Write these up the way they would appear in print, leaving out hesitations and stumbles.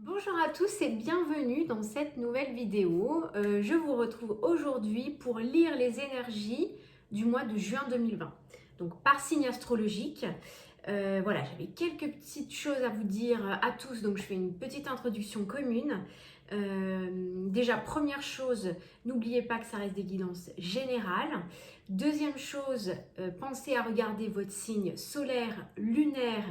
Bonjour à tous et bienvenue dans cette nouvelle vidéo. Je vous retrouve aujourd'hui pour lire les énergies du mois de juin 2020. Donc par signe astrologique. Voilà, j'avais quelques petites choses à vous dire à tous, donc je fais une petite introduction commune. Déjà, première chose, n'oubliez pas que ça reste des guidances générales. Deuxième chose, pensez à regarder votre signe solaire, lunaire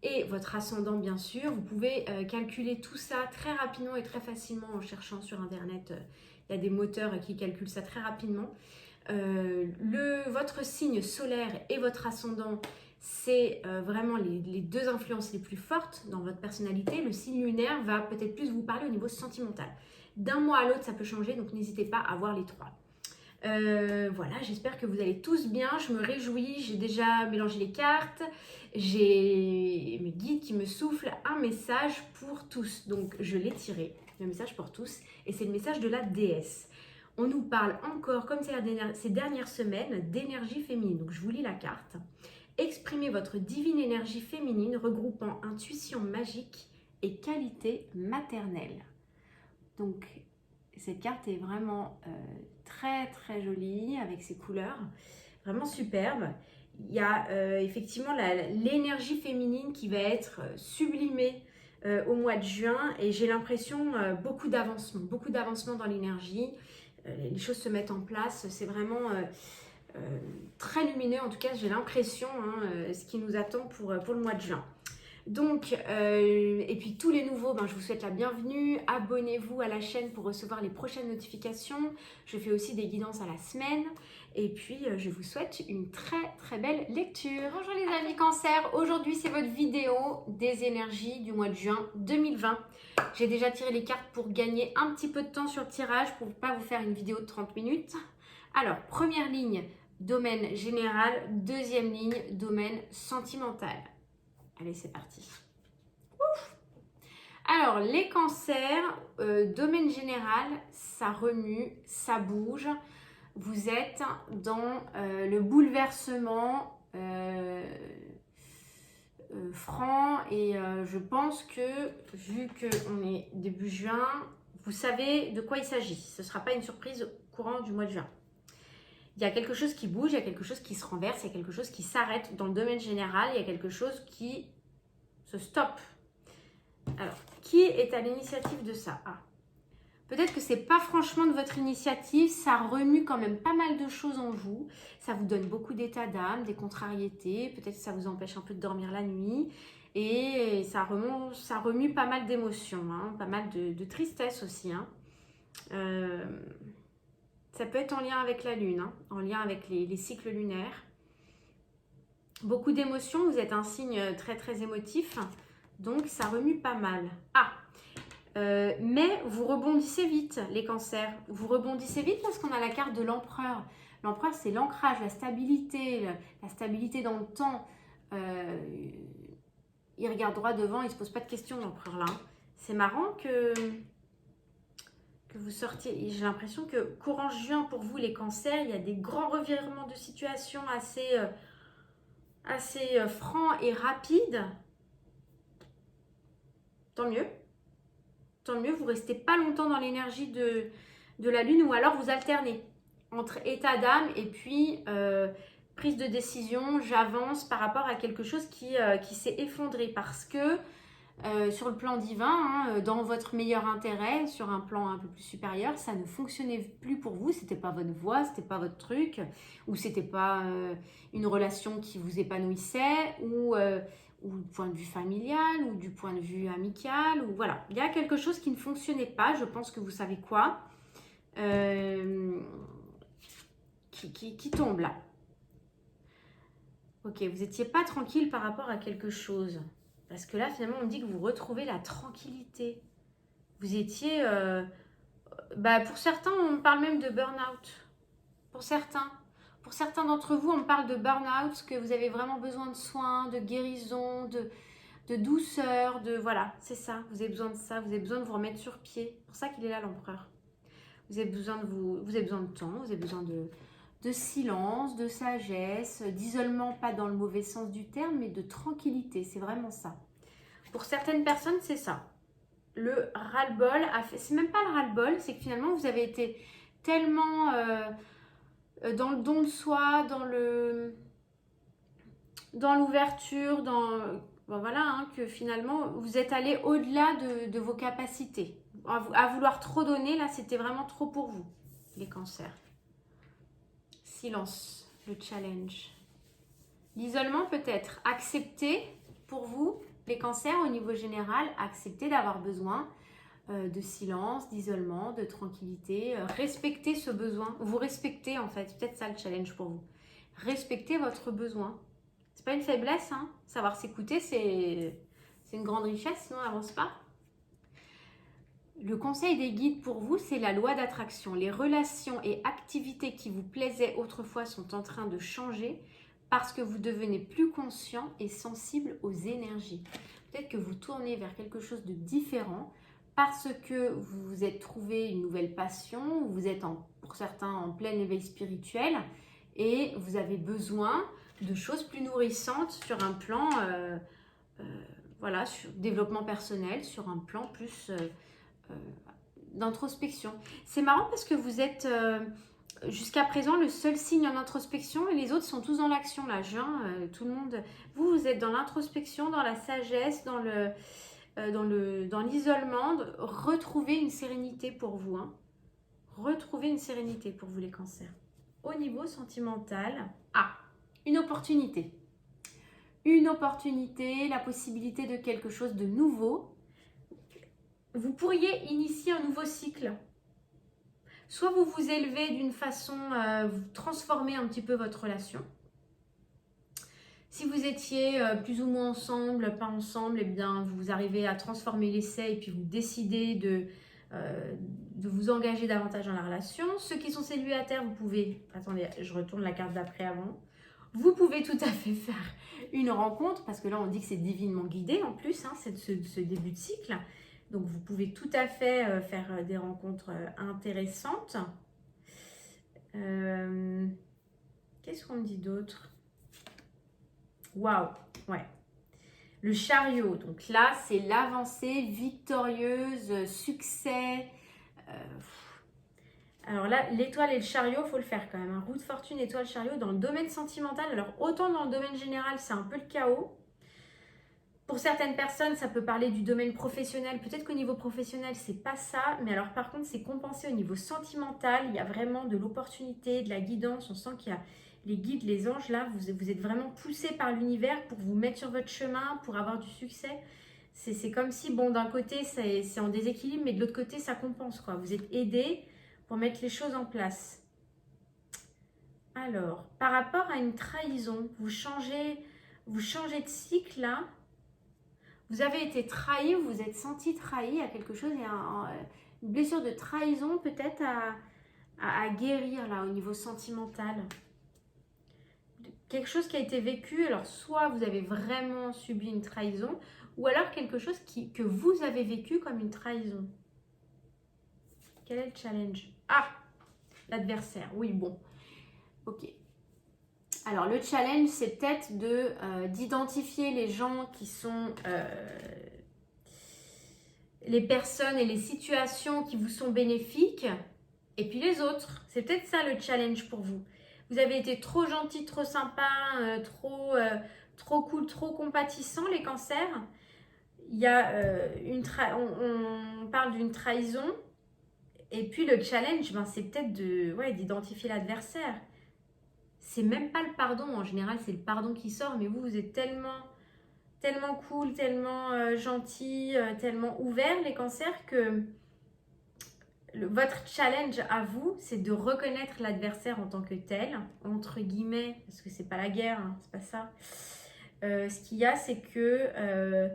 et votre ascendant bien sûr. Vous pouvez calculer tout ça très rapidement et très facilement en cherchant sur internet. Il y a des moteurs qui calculent ça très rapidement. Votre signe solaire et votre ascendant, c'est vraiment les deux influences les plus fortes dans votre personnalité. Le signe lunaire va peut-être plus vous parler au niveau sentimental. D'un mois à l'autre, ça peut changer, donc n'hésitez pas à voir les trois. Voilà, j'espère que vous allez tous bien, je me réjouis, j'ai déjà mélangé les cartes, j'ai mes guides qui me soufflent un message pour tous, donc je l'ai tiré, le message pour tous, et c'est le message de la déesse. On nous parle encore, comme ces dernières semaines, d'énergie féminine, donc je vous lis la carte. Exprimez votre divine énergie féminine regroupant intuition magique et qualité maternelle. Donc cette carte est vraiment très très jolie avec ses couleurs, vraiment superbe. Il y a effectivement l'énergie féminine qui va être sublimée au mois de juin et j'ai l'impression beaucoup d'avancement dans l'énergie. Les choses se mettent en place, c'est vraiment très lumineux, en tout cas j'ai l'impression, ce qui nous attend pour le mois de juin. Donc, et puis tous les nouveaux, je vous souhaite la bienvenue. Abonnez-vous à la chaîne pour recevoir les prochaines notifications. Je fais aussi des guidances à la semaine. Et puis, je vous souhaite une très très belle lecture. Bonjour les amis Cancer. Aujourd'hui, c'est votre vidéo des énergies du mois de juin 2020. J'ai déjà tiré les cartes pour gagner un petit peu de temps sur le tirage pour ne pas vous faire une vidéo de 30 minutes. Alors, première ligne, domaine général. Deuxième ligne, domaine sentimental. Allez, c'est parti. Ouf. Alors, les cancers, domaine général, ça remue, ça bouge. Vous êtes dans le bouleversement franc et je pense que, vu qu'on est début juin, vous savez de quoi il s'agit. Ce ne sera pas une surprise au courant du mois de juin. Il y a quelque chose qui bouge, il y a quelque chose qui se renverse, il y a quelque chose qui s'arrête dans le domaine général, il y a quelque chose qui se stoppe. Alors, qui est à l'initiative de ça? Peut-être que ce n'est pas franchement de votre initiative, ça remue quand même pas mal de choses en vous, ça vous donne beaucoup d'état d'âme, des contrariétés, peut-être que ça vous empêche un peu de dormir la nuit, et ça remue pas mal d'émotions, pas mal de tristesse aussi. Ça peut être en lien avec la lune, en lien avec les cycles lunaires. Beaucoup d'émotions, vous êtes un signe très très émotif, donc ça remue pas mal. Mais vous rebondissez vite, les cancers. Vous rebondissez vite parce qu'on a la carte de l'empereur. L'empereur, c'est l'ancrage, la stabilité dans le temps. Il regarde droit devant, il ne se pose pas de questions, l'empereur là. C'est marrant que vous sortiez. J'ai l'impression que courant juin, pour vous, les cancers, il y a des grands revirements de situation assez francs et rapides. Tant mieux. Tant mieux, vous ne restez pas longtemps dans l'énergie de la lune ou alors vous alternez entre état d'âme et puis prise de décision, j'avance par rapport à quelque chose qui s'est effondré parce que sur le plan divin, dans votre meilleur intérêt, sur un plan un peu plus supérieur, ça ne fonctionnait plus pour vous, c'était pas votre voie, c'était pas votre truc, ou c'était pas une relation qui vous épanouissait, ou du point de vue familial, ou du point de vue amical, ou voilà. Il y a quelque chose qui ne fonctionnait pas, je pense que vous savez quoi, qui tombe là. Ok, vous n'étiez pas tranquille par rapport à quelque chose. Parce que là, finalement, on dit que vous retrouvez la tranquillité. Vous étiez... pour certains, on parle même de burn-out. Pour certains d'entre vous, on parle de burn-out, que vous avez vraiment besoin de soins, de guérison, de douceur, voilà, c'est ça. Vous avez besoin de ça, vous avez besoin de vous remettre sur pied. C'est pour ça qu'il est là, l'empereur. Vous avez besoin de temps, vous avez besoin de silence, de sagesse, d'isolement, pas dans le mauvais sens du terme, mais de tranquillité, c'est vraiment ça. Pour certaines personnes, c'est ça. le ras-le-bol c'est même pas le ras-le-bol, c'est que finalement vous avez été tellement dans le don de soi, dans l'ouverture, bon, voilà, hein, que finalement vous êtes allé au-delà de vos capacités. À vouloir trop donner, là c'était vraiment trop pour vous, les cancers. Silence, le challenge. L'isolement peut-être, accepter pour vous, les cancers au niveau général, accepter d'avoir besoin de silence, d'isolement, de tranquillité, respecter ce besoin. Vous respectez en fait, c'est peut-être ça le challenge pour vous. Respectez votre besoin. C'est pas une faiblesse, hein. Savoir s'écouter, c'est une grande richesse, sinon on n'avance pas. Le conseil des guides pour vous, c'est la loi d'attraction. Les relations et activités qui vous plaisaient autrefois sont en train de changer parce que vous devenez plus conscient et sensible aux énergies. Peut-être que vous tournez vers quelque chose de différent parce que vous vous êtes trouvé une nouvelle passion, ou vous êtes pour certains en plein éveil spirituel et vous avez besoin de choses plus nourrissantes sur un plan voilà, sur développement personnel, sur un plan plus d'introspection. C'est marrant parce que vous êtes jusqu'à présent le seul signe en introspection et les autres sont tous dans l'action là. Tout le monde, vous êtes dans l'introspection, dans la sagesse, dans l'isolement. Retrouvez une sérénité pour vous. Hein. Retrouvez une sérénité pour vous les cancers. Au niveau sentimental, une opportunité. Une opportunité, la possibilité de quelque chose de nouveau. Vous pourriez initier un nouveau cycle. Soit vous vous élevez d'une façon, vous transformez un petit peu votre relation. Si vous étiez plus ou moins ensemble, pas ensemble, eh bien vous arrivez à transformer l'essai et puis vous décidez de vous engager davantage dans la relation. Ceux qui sont célibataires, vous pouvez... Attendez, je retourne la carte d'après avant. Vous pouvez tout à fait faire une rencontre, parce que là on dit que c'est divinement guidé en plus, hein, ce début de cycle. Donc vous pouvez tout à fait faire des rencontres intéressantes. Qu'est-ce qu'on me dit d'autre? Waouh, ouais. Le chariot, donc là c'est l'avancée victorieuse, succès. Alors là, l'étoile et le chariot, il faut le faire quand même. Roue de fortune, étoile, chariot, dans le domaine sentimental. Alors autant dans le domaine général, c'est un peu le chaos. Pour certaines personnes, ça peut parler du domaine professionnel. Peut-être qu'au niveau professionnel, c'est pas ça. Mais alors par contre, c'est compensé au niveau sentimental. Il y a vraiment de l'opportunité, de la guidance. On sent qu'il y a les guides, les anges. Là, vous êtes vraiment poussé par l'univers pour vous mettre sur votre chemin, pour avoir du succès. C'est comme si, bon, d'un côté, c'est en déséquilibre, mais de l'autre côté, ça compense, quoi. Vous êtes aidé pour mettre les choses en place. Alors, par rapport à une trahison, vous changez de cycle, là. Vous avez été trahi, vous vous êtes senti trahi à quelque chose, il y a une blessure de trahison peut-être à guérir là au niveau sentimental. Quelque chose qui a été vécu, alors soit vous avez vraiment subi une trahison, ou alors quelque chose que vous avez vécu comme une trahison. Quel est le challenge? L'adversaire, oui, bon, ok. Alors, le challenge, c'est peut-être d'identifier les gens qui sont... les personnes et les situations qui vous sont bénéfiques. Et puis les autres. C'est peut-être ça le challenge pour vous. Vous avez été trop gentil, trop sympa, trop cool, trop compatissant, les cancers. Il y a on parle d'une trahison. Et puis le challenge, c'est peut-être d'identifier l'adversaire. C'est même pas le pardon, en général c'est le pardon qui sort, mais vous êtes tellement cool, tellement gentil, tellement ouvert les cancers que votre challenge à vous, c'est de reconnaître l'adversaire en tant que tel, entre guillemets, parce que c'est pas la guerre, hein, c'est pas ça. Ce qu'il y a, c'est que...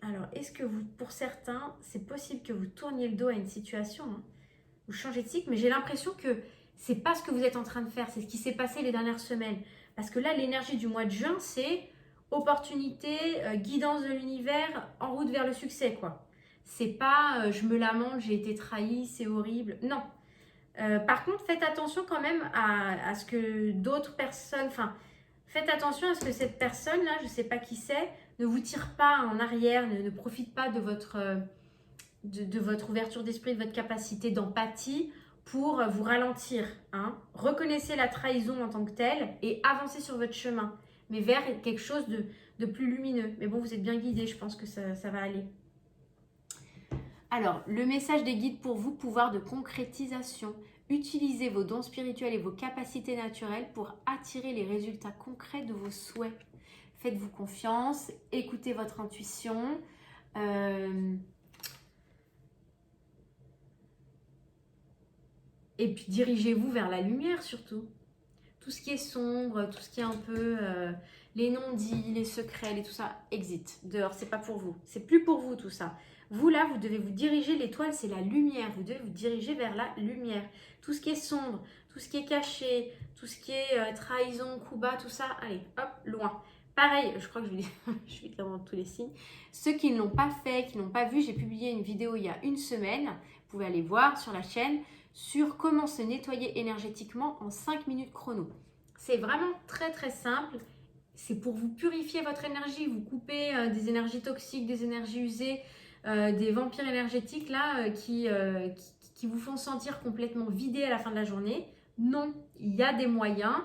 alors, est-ce que vous, pour certains, c'est possible que vous tourniez le dos à une situation, hein, vous changez de cycle, mais j'ai l'impression que c'est pas ce que vous êtes en train de faire, c'est ce qui s'est passé les dernières semaines. Parce que là, l'énergie du mois de juin, c'est opportunité, guidance de l'univers, en route vers le succès, quoi. C'est pas je me lamente, j'ai été trahi, c'est horrible. Non. Par contre, faites attention quand même à ce que d'autres personnes, faites attention à ce que cette personne-là, je sais pas qui c'est, ne vous tire pas en arrière, ne profite pas de votre ouverture d'esprit, de votre capacité d'empathie pour vous ralentir. Hein. Reconnaissez la trahison en tant que telle et avancez sur votre chemin, mais vers quelque chose de plus lumineux. Mais bon, vous êtes bien guidé, je pense que ça va aller. Alors, le message des guides pour vous, pouvoir de concrétisation. Utilisez vos dons spirituels et vos capacités naturelles pour attirer les résultats concrets de vos souhaits. Faites-vous confiance, écoutez votre intuition. Et puis dirigez-vous vers la lumière surtout. Tout ce qui est sombre, tout ce qui est un peu les non-dits, les secrets, tout ça, exit. Dehors, c'est pas pour vous. C'est plus pour vous tout ça. Vous là, vous devez vous diriger, l'étoile c'est la lumière. Vous devez vous diriger vers la lumière. Tout ce qui est sombre, tout ce qui est caché, tout ce qui est trahison, coup bas, tout ça, allez, hop, loin. Pareil, je crois que je vais dire dans tous les signes. Ceux qui ne l'ont pas fait, qui ne l'ont pas vu, j'ai publié une vidéo il y a une semaine. Vous pouvez aller voir sur la chaîne sur comment se nettoyer énergétiquement en 5 minutes chrono. C'est vraiment très très simple. C'est pour vous purifier votre énergie, vous couper des énergies toxiques, des énergies usées, des vampires énergétiques là qui vous font sentir complètement vidé à la fin de la journée. Non, il y a des moyens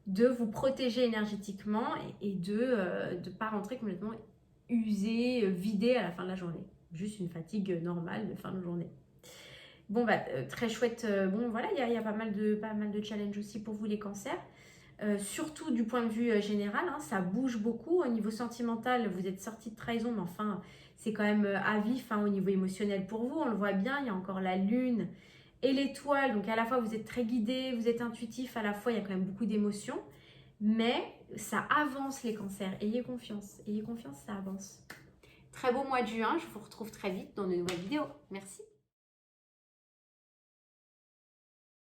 de vous protéger énergétiquement et de ne pas rentrer complètement usé, vidé à la fin de la journée. Juste une fatigue normale de fin de journée. Bon, bah, très chouette. Bon, voilà, il y a pas mal de challenges aussi pour vous les cancers. Surtout du point de vue général, hein, ça bouge beaucoup. Au niveau sentimental, vous êtes sorti de trahison, mais enfin, c'est quand même à vif au niveau émotionnel pour vous. On le voit bien, il y a encore la lune et l'étoile. Donc à la fois, vous êtes très guidé, vous êtes intuitif, à la fois, il y a quand même beaucoup d'émotions. Mais ça avance les cancers. Ayez confiance, ça avance. Très beau mois de juin. Je vous retrouve très vite dans de nouvelles vidéos. Merci.